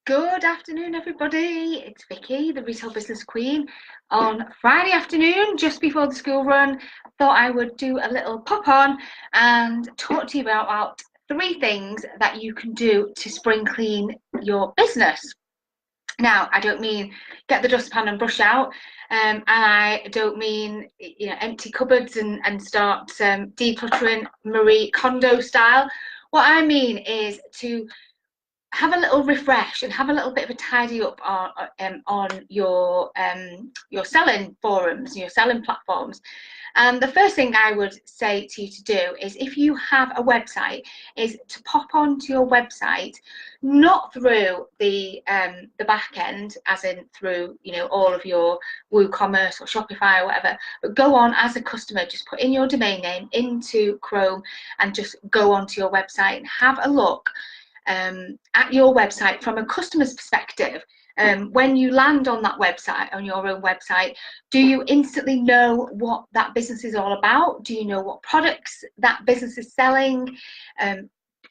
Good afternoon, everybody. It's Vicky, the Retail Business Queen. On Friday afternoon, just before the school run, thought I would do a little pop on and talk to you about 3 things that you can do to spring clean your business. Now, I don't mean get the dustpan and brush out, and I don't mean empty cupboards and start decluttering Marie Kondo style. What I mean is to have a little refresh and have a little bit of a tidy up on your selling forums, your selling platforms. And the first thing I would say to you to do is, if you have a website, is to pop onto your website, not through the back end, as in through all of your WooCommerce or Shopify or whatever, but go on as a customer. Just put in your domain name into Chrome and just go onto your website and have a look at your website from a customer's perspective. When you land on that website, on your own website, do you instantly know what that business is all about? Do you know what products that business is selling?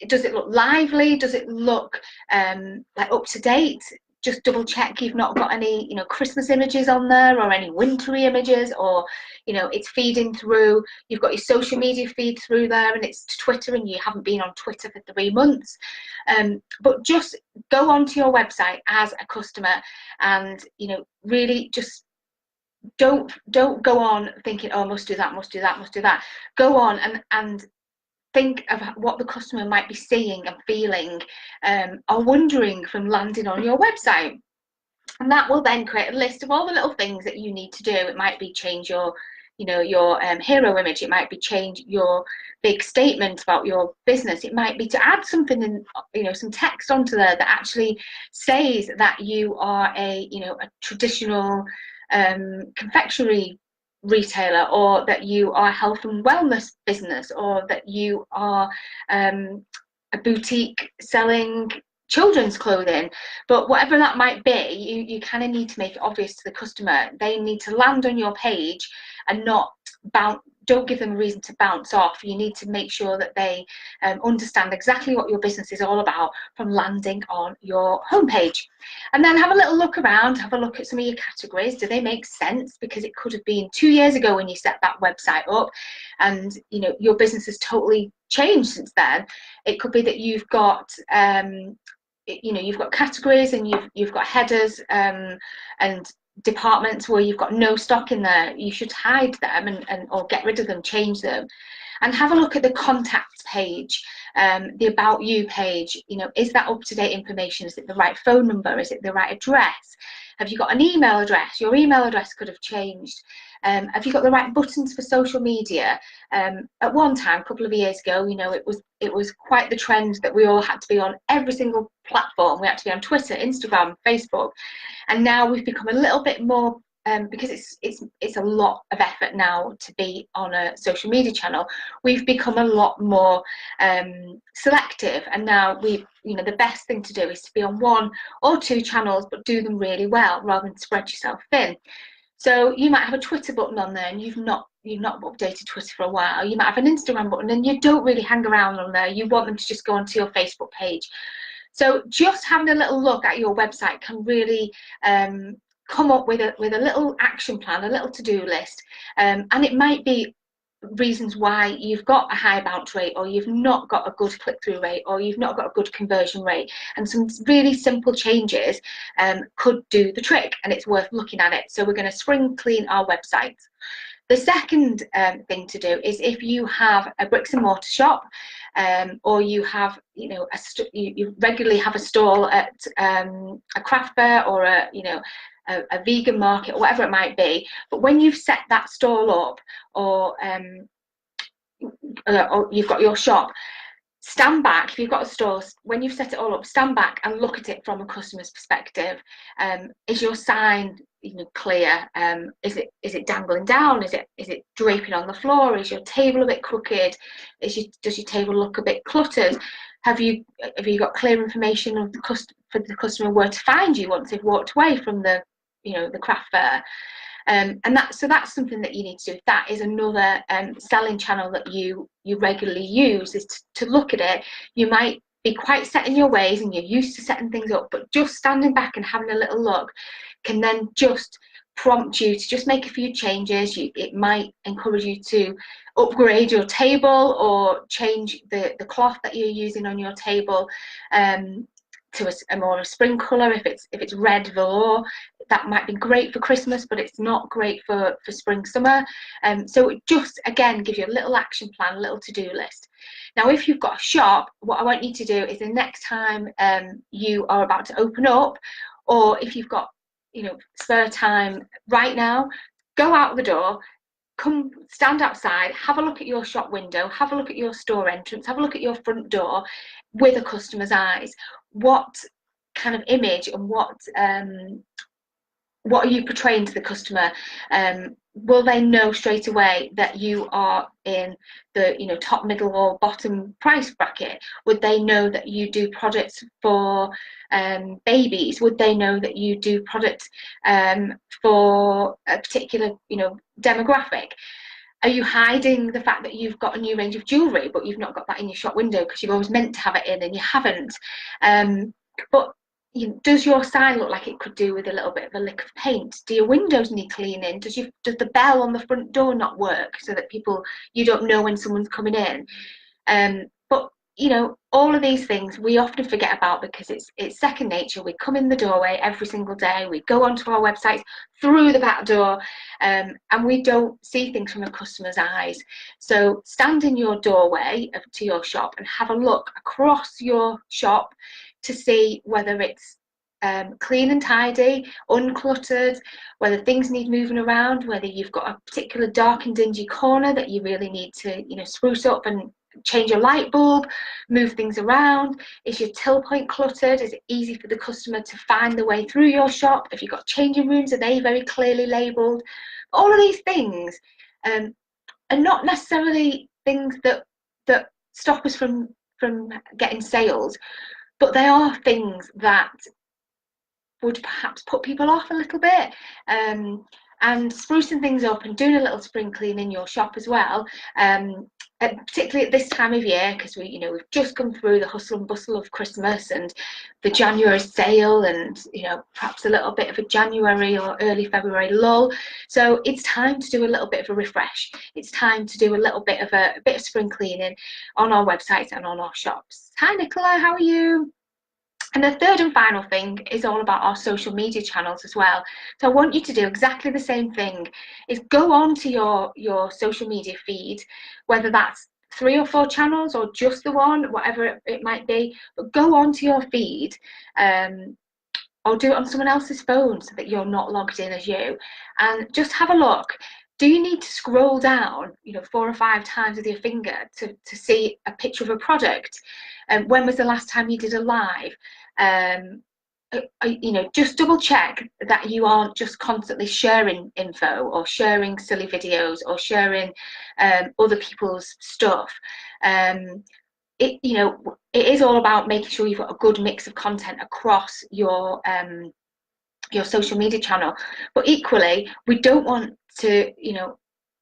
Does it look lively? Does it look like up to date? Just double check you've not got any Christmas images on there, or any wintry images, or it's feeding through, you've got your social media feed through there and it's Twitter and you haven't been on Twitter for 3 months. But just go onto your website as a customer and really just don't go on thinking, oh, must do that. Go on and think of what the customer might be seeing and feeling or wondering from landing on your website. And that will then create a list of all the little things that you need to do. It might be change your hero image. It might be change your big statement about your business. It might be to add something in, some text onto there that actually says that you are a traditional confectionery retailer, or that you are a health and wellness business, or that you are a boutique selling children's clothing. But whatever that might be, you kind of need to make it obvious to the customer. They need to land on your page and not don't give them a reason to bounce off. You need to make sure that they understand exactly what your business is all about from landing on your homepage. And then have a little look around, have a look at some of your categories. Do they make sense? Because it could have been 2 years ago when you set that website up, and your business has totally changed since then. It could be that you've got you've got categories and you've got headers and departments where you've got no stock in there. You should hide them and or get rid of them, change them. And have a look at the contacts page, the about you page. Is that up-to-date information? Is it the right phone number? Is it the right address? Have you got an email address? Your email address could have changed. Have you got the right buttons for social media? At one time, a couple of years ago, it was quite the trend that we all had to be on every single platform. We had to be on Twitter, Instagram, Facebook, and now we've become a little bit more, because it's a lot of effort now to be on a social media channel. We've become a lot more selective, and now the best thing to do is to be on 1 or 2 channels, but do them really well rather than spread yourself thin. So you might have a Twitter button on there and you've not updated Twitter for a while. You might have an Instagram button and you don't really hang around on there. You want them to just go onto your Facebook page. So just having a little look at your website can really come up with a little action plan, a little to-do list, and it might be reasons why you've got a high bounce rate, or you've not got a good click-through rate, or you've not got a good conversion rate. And some really simple changes could do the trick, and it's worth looking at it. So we're going to spring clean our website. The second thing to do is, if you have a bricks and mortar shop, or you have you regularly have a stall at a craft fair, or a vegan market, or whatever it might be, but when you've set that stall up, or you've got your shop, stand back. If you've got a store, when you've set it all up, stand back and look at it from a customer's perspective. Is your sign clear? Is it dangling down? Is it draping on the floor? Is your table a bit crooked? Does your table look a bit cluttered? Have you got clear information of for the customer where to find you once they've walked away from the craft fair? And that's something that you need to do. That is another selling channel that you regularly use, is to look at it. You might be quite set in your ways and you're used to setting things up, but just standing back and having a little look can then just prompt you to just make a few changes. It might encourage you to upgrade your table or change the cloth that you're using on your table to a more spring colour. If it's red velour, that might be great for Christmas, but it's not great for spring summer. So it just again gives you a little action plan, a little to-do list. Now if you've got a shop, what I want you to do is the next time you are about to open up, or if you've got spare time right now, go out the door, come stand outside, have a look at your shop window, have a look at your store entrance, have a look at your front door with a customer's eyes. What kind of image and what are you portraying to the customer? Will they know straight away that you are in the top, middle or bottom price bracket? Would they know that you do products for babies? Would they know that you do products for a particular demographic? Are you hiding the fact that you've got a new range of jewellery but you've not got that in your shop window because you've always meant to have it in and you haven't? But does your sign look like it could do with a little bit of a lick of paint? Do your windows need cleaning? Does the bell on the front door not work so that you don't know when someone's coming in? But all of these things we often forget about because it's second nature. We come in the doorway every single day, we go onto our websites through the back door, and we don't see things from a customer's eyes. So stand in your doorway to your shop and have a look across your shop to see whether it's clean and tidy, uncluttered, whether things need moving around, whether you've got a particular dark and dingy corner that you really need to spruce up and change your light bulb, move things around. Is your till point cluttered? Is it easy for the customer to find the way through your shop? If you've got changing rooms, are they very clearly labelled? All of these things are not necessarily things that stop us from getting sales, but they are things that would perhaps put people off a little bit. And sprucing things up and doing a little spring clean in your shop as well, particularly at this time of year, because we've just come through the hustle and bustle of Christmas and the January sale, and perhaps a little bit of a January or early February lull. So it's time to do a little bit of a refresh. It's time to do a little bit of spring cleaning on our websites and on our shops. Hi Nicola, how are you? And the third and final thing is all about our social media channels as well. So I want you to do exactly the same thing, is go on to your social media feed, whether that's 3 or 4 channels or just the one, whatever it might be, but go on to your feed or do it on someone else's phone so that you're not logged in as you, and just have a look. Do you need to scroll down 4 or 5 times with your finger to see a picture of a product? When was the last time you did a live? Just double check that you aren't just constantly sharing info or sharing silly videos or sharing other people's stuff. It is all about making sure you've got a good mix of content across your social media channel, but equally we don't want to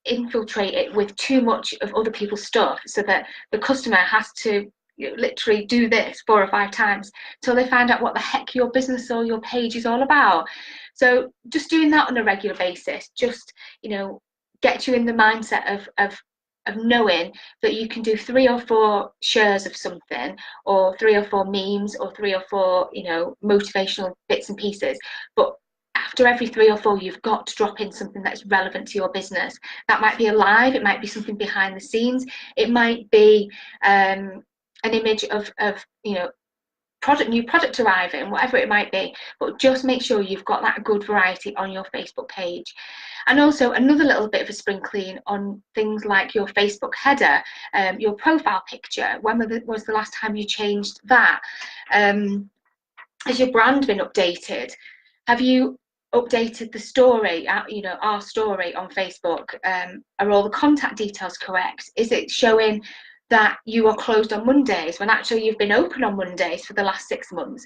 infiltrate it with too much of other people's stuff so that the customer has to literally do this 4 or 5 times till they find out what the heck your business or your page is all about. So just doing that on a regular basis just get you in the mindset of knowing that you can do 3 or 4 shares of something, or 3 or 4 memes, or 3 or 4 motivational bits and pieces, but after every 3 or 4 you've got to drop in something that's relevant to your business. That might be a live, it might be something behind the scenes, it might be an image of new product arriving, whatever it might be, but just make sure you've got that good variety on your Facebook page. And also another little bit of a spring clean on things like your Facebook header, your profile picture. When was the last time you changed that? Has your brand been updated? Have you updated the story, our story on Facebook? Are all the contact details correct? Is it showing that you are closed on Mondays when actually you've been open on Mondays for the last 6 months?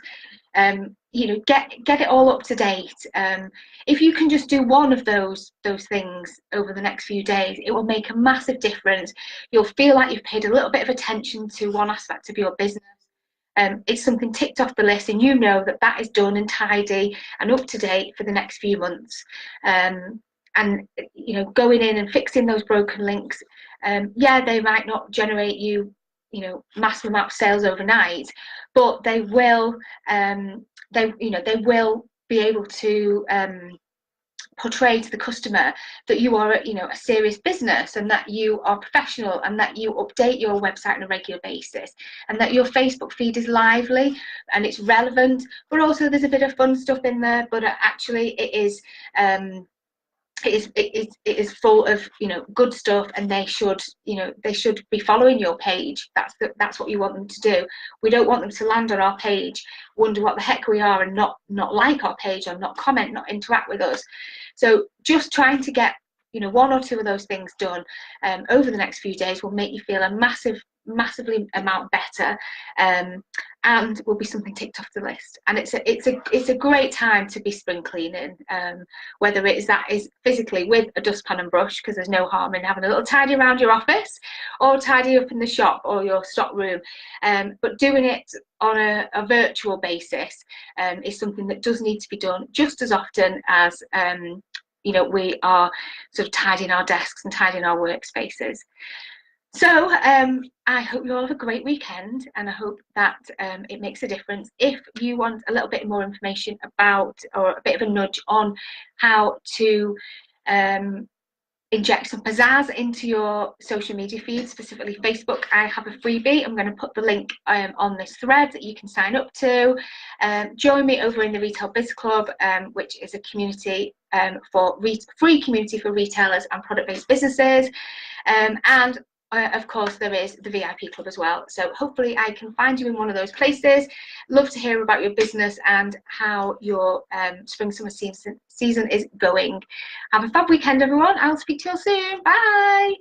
Get it all up to date. If you can just do one of those things over the next few days, it will make a massive difference. You'll feel like you've paid a little bit of attention to one aspect of your business. it's something ticked off the list, and you know that that is done and tidy and up to date for the next few months. And you know, going in and fixing those broken links, yeah, they might not generate you, you know, massive amount of sales overnight, but they will, they will be able to portray to the customer that you are, you know, a serious business, and that you are professional, and that you update your website on a regular basis, and that your Facebook feed is lively and it's relevant, but also there's a bit of fun stuff in there, but actually it is it is full of, you know, good stuff, and they should, you know, they should be following your page. That's what you want them to do. We don't want them to land on our page, wonder what the heck we are, and not like our page, or not comment, not interact with us. So just trying to get, you know, one or two of those things done over the next few days will make you feel a massively amount better, and will be something ticked off the list. And it's a great time to be spring cleaning, whether that is physically with a dustpan and brush, because there's no harm in having a little tidy around your office, or tidy up in the shop or your stock room, but doing it on a virtual basis is something that does need to be done just as often as you know, we are sort of tidying our desks and tidying our workspaces. So I hope you all have a great weekend, and I hope that it makes a difference. If you want a little bit more information about, or a bit of a nudge on how to inject some pizzazz into your social media feed, specifically Facebook, I have a freebie. I'm going to put the link on this thread that you can sign up to. Join me over in the Retail Biz Club, which is a community free community for retailers and product-based businesses, and of course there is the VIP club as well. So hopefully I can find you in one of those places. Love to hear about your business and how your spring summer season is going. Have a fab weekend, everyone. I'll speak to you all soon. Bye.